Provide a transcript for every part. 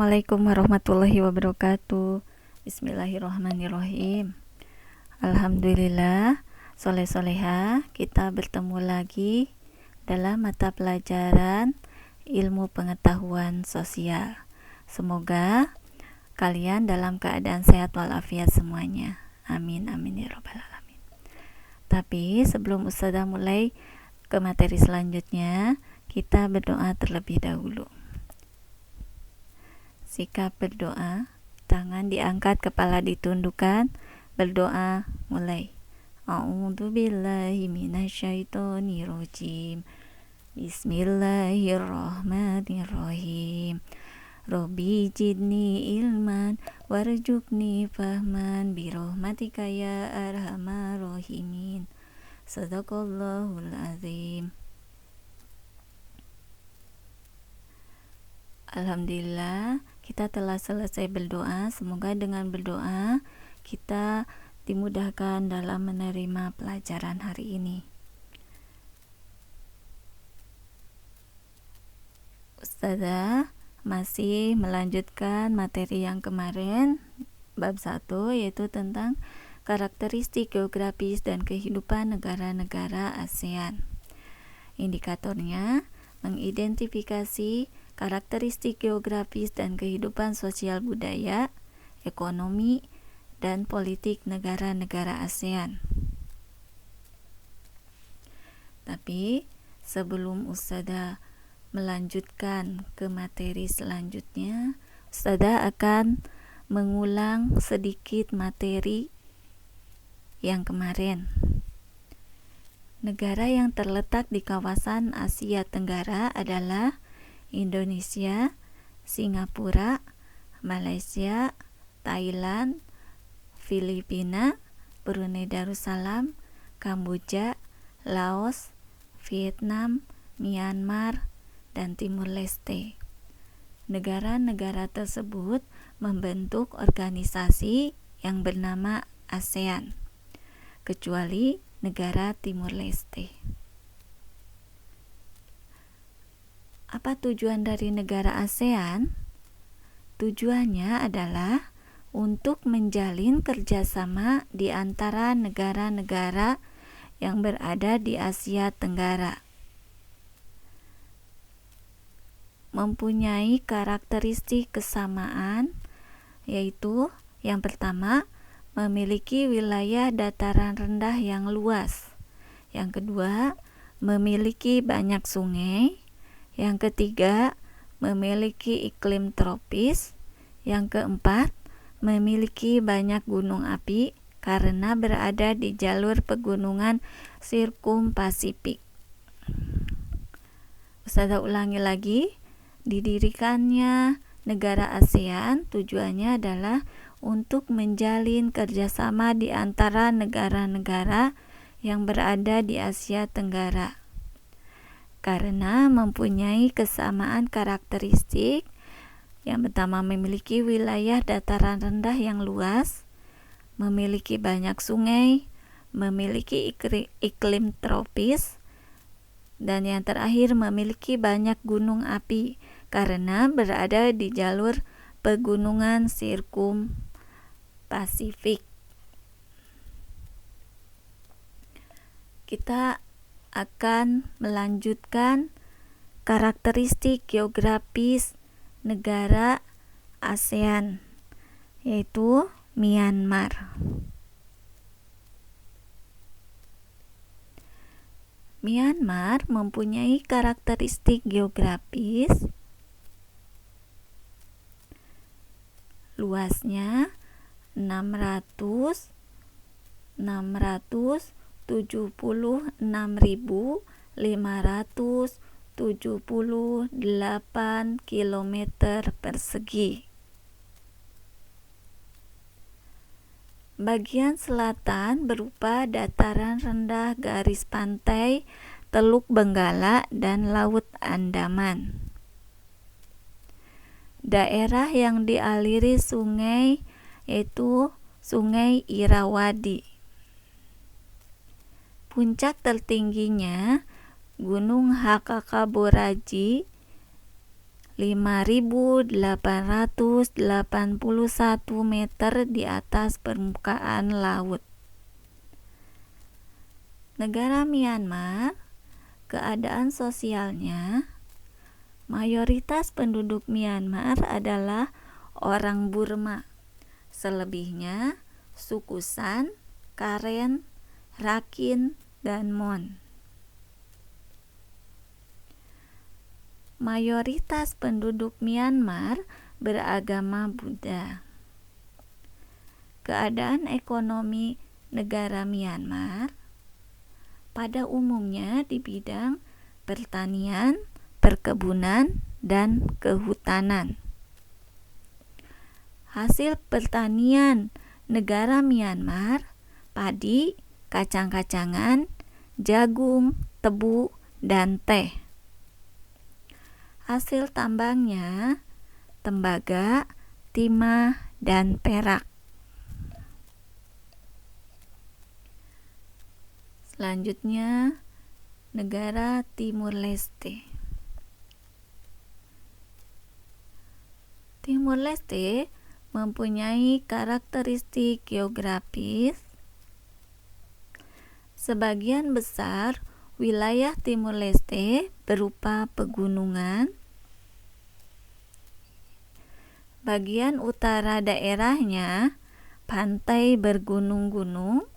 Assalamualaikum warahmatullahi wabarakatuh. Bismillahirrahmanirrahim. Alhamdulillah, soleh-soleha, kita bertemu lagi dalam mata pelajaran ilmu pengetahuan sosial. Semoga kalian dalam keadaan sehat walafiat semuanya. Amin, amin ya rabbal alamin. Tapi sebelum Ustazah mulai ke materi selanjutnya, kita berdoa terlebih dahulu. Sikap berdoa, tangan diangkat, kepala ditundukkan, berdoa mulai. A'udzubillahi minasyaitonirrajim. Bismillahirrahmanirrahim. Robbi jidni ilman warjukni fahman birahmatika ya arhamar rahimin. Sadaqallahul azim. Alhamdulillah, kita telah selesai berdoa. Semoga dengan berdoa kita dimudahkan dalam menerima pelajaran hari ini. Ustazah masih melanjutkan materi yang kemarin, bab 1, yaitu tentang karakteristik geografis dan kehidupan negara-negara ASEAN. Indikatornya mengidentifikasi karakteristik geografis dan kehidupan sosial budaya, ekonomi, dan politik negara-negara ASEAN. Tapi sebelum Ustazah melanjutkan ke materi selanjutnya, Ustazah akan mengulang sedikit materi yang kemarin. Negara yang terletak di kawasan Asia Tenggara adalah Indonesia, Singapura, Malaysia, Thailand, Filipina, Brunei Darussalam, Kamboja, Laos, Vietnam, Myanmar, dan Timur Leste. Negara-negara tersebut membentuk organisasi yang bernama ASEAN, kecuali negara Timur Leste. Apa tujuan dari negara ASEAN? Tujuannya adalah untuk menjalin kerjasama di antara negara-negara yang berada di Asia Tenggara. Mempunyai karakteristik kesamaan, yaitu yang pertama, memiliki wilayah dataran rendah yang luas. Yang kedua, memiliki banyak sungai. Yang ketiga, memiliki iklim tropis. Yang keempat, memiliki banyak gunung api karena berada di jalur pegunungan Sirkumpasifik. Ustazah ulangi lagi, didirikannya negara ASEAN tujuannya adalah untuk menjalin kerjasama di antara negara-negara yang berada di Asia Tenggara. Karena mempunyai kesamaan karakteristik, yang pertama memiliki wilayah dataran rendah yang luas, memiliki banyak sungai, memiliki iklim tropis, dan yang terakhir memiliki banyak gunung api karena berada di jalur pegunungan Sirkumpasifik. Kita akan melanjutkan karakteristik geografis negara ASEAN, yaitu Myanmar. Myanmar mempunyai karakteristik geografis luasnya 676.578 km persegi. Bagian selatan berupa dataran rendah garis pantai Teluk Benggala dan Laut Andaman. Daerah yang dialiri sungai yaitu Sungai Irrawaddy. Puncak tertingginya Gunung Hakakaboraji 5.881 meter di atas permukaan laut. Negara Myanmar, keadaan sosialnya, mayoritas penduduk Myanmar adalah orang Burma. Selebihnya suku San, Karen, Rakhine, dan Mon. Mayoritas penduduk Myanmar beragama Buddha. Keadaan ekonomi negara Myanmar pada umumnya di bidang pertanian, perkebunan, dan kehutanan. Hasil pertanian negara Myanmar padi, kacang-kacangan, jagung, tebu, dan teh. Hasil tambangnya tembaga, timah, dan perak. Selanjutnya, negara Timur Leste. Timur Leste mempunyai karakteristik geografis. Sebagian besar wilayah Timur Leste berupa pegunungan. Bagian utara daerahnya pantai bergunung-gunung.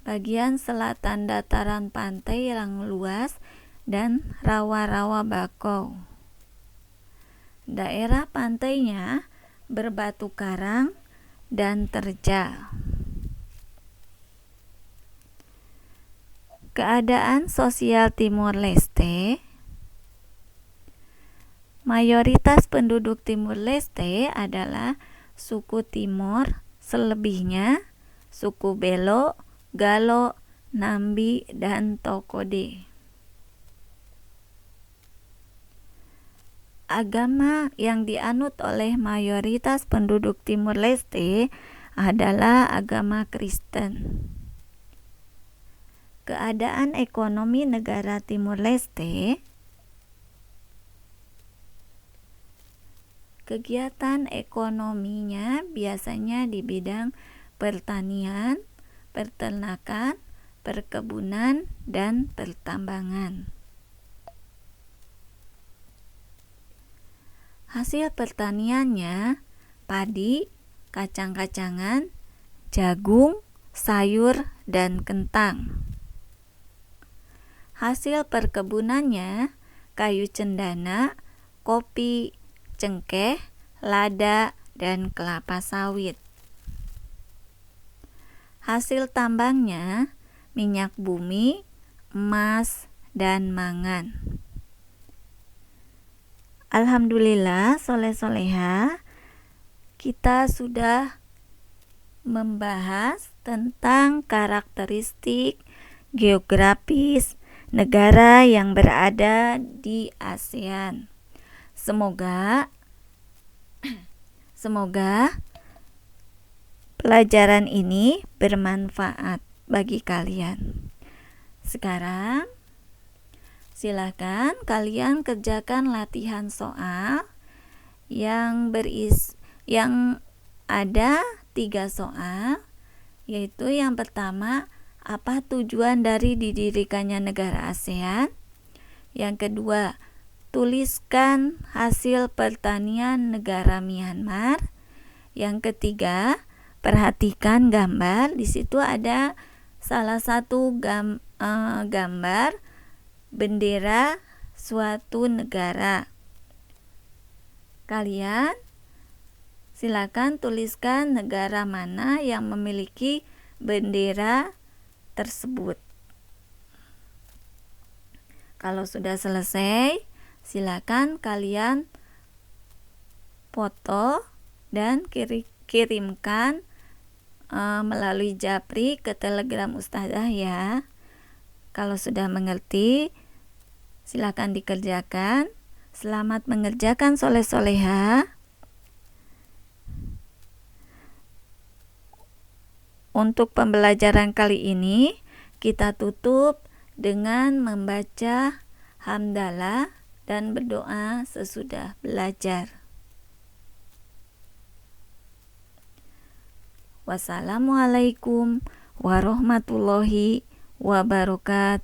Bagian selatan dataran pantai yang luas dan rawa-rawa bakau. Daerah pantainya berbatu karang dan terjal. Keadaan sosial Timur Leste. Mayoritas penduduk Timur Leste adalah suku Timor, selebihnya suku Belo, Galo, Nambi, dan Tokode. Agama yang dianut oleh mayoritas penduduk Timur Leste adalah agama Kristen. Keadaan ekonomi negara Timur Leste. Kegiatan ekonominya biasanya di bidang pertanian, peternakan, perkebunan, dan pertambangan. Hasil pertaniannya padi, kacang-kacangan, jagung, sayur, dan kentang. Hasil perkebunannya kayu cendana, kopi, cengkeh, lada, dan kelapa sawit. Hasil tambangnya minyak bumi, emas, dan mangan. Alhamdulillah, soleh-soleha, kita sudah membahas tentang karakteristik geografis negara yang berada di ASEAN. Semoga pelajaran ini bermanfaat bagi kalian. Sekarang silakan kalian kerjakan latihan soal yang ada 3 soal, yaitu yang pertama, apa tujuan dari didirikannya negara ASEAN? Yang kedua, tuliskan hasil pertanian negara Myanmar. Yang ketiga, perhatikan gambar. Di situ ada salah satu gambar bendera suatu negara. Kalian silakan tuliskan negara mana yang memiliki bendera tersebut. Kalau sudah selesai, silakan kalian foto dan kirimkan melalui Japri ke Telegram Ustazah ya. Kalau sudah mengerti, silakan dikerjakan. Selamat mengerjakan soleh-soleha. Untuk pembelajaran kali ini, kita tutup dengan membaca hamdalah dan berdoa sesudah belajar. Wassalamualaikum warahmatullahi wabarakatuh.